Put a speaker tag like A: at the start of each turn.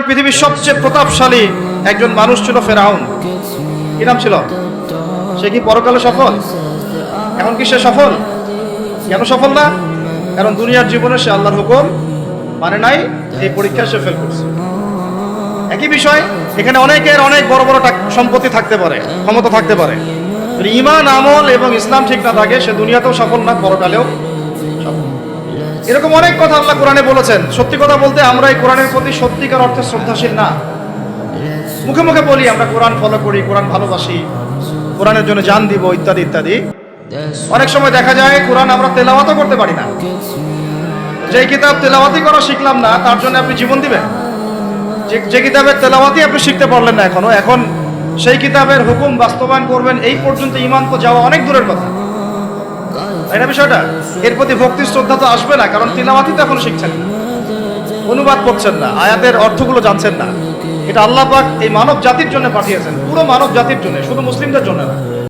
A: পৃথিবীর সবচেয়ে প্রতাপশালী একজন মানুষ ছিল ফেরাউন। কি নাম ছিল? সে কি পরকালে সফল? এখন কি সে সফল? কেন সফল না? কারণ দুনিয়ার জীবনে সে আল্লাহর হুকুম মানে নাই, এই পরীক্ষায় সে ফেল করছে। একই বিষয় এখানে অনেকের অনেক বড় বড় সম্পত্তি থাকতে পারে, ক্ষমতা থাকতে পারে, যদি ঈমান আমল এবং ইসলাম ঠিক না থাকে সে দুনিয়াতেও সফল না, পরকালেও সফল। এরকম অনেক কথা আল্লাহ কোরআনে বলেছেন। সত্যি কথা বলতে আমরা এই কোরআনের প্রতি সত্যিকার অর্থে শ্রদ্ধাশীল না। মুখে মুখে বলি আমরা কোরআন ফলো করি, কোরআন ভালোবাসি, কোরআনের জন্য জান দিব ইত্যাদি ইত্যাদি। অনেক সময় দেখা যায় কোরআন আমরা তেলাওয়াতও করতে পারি না। যে কিতাব তেলাওয়াতি করা শিখলাম না তার জন্য আপনি জীবন দিবেন? যে কিতাবের তেলাওয়াতি আপনি শিখতে পারলেন না এখনো, এখন সেই কিতাবের হুকুম বাস্তবায়ন করবেন, এই পর্যন্ত ঈমান তো যাওয়া অনেক দূরের কথা, তাই না বিষয়টা? এর প্রতি ভক্তি শ্রদ্ধা তো আসবে না, কারণ তিলাওয়াতি তো এখন শিখছেন না, অনুবাদ করছেন না, আয়াতের অর্থগুলো জানছেন না। এটা আল্লাহ পাক এই মানব জাতির জন্য পাঠিয়েছেন, পুরো মানব জাতির জন্য, শুধু মুসলিমদের জন্য না।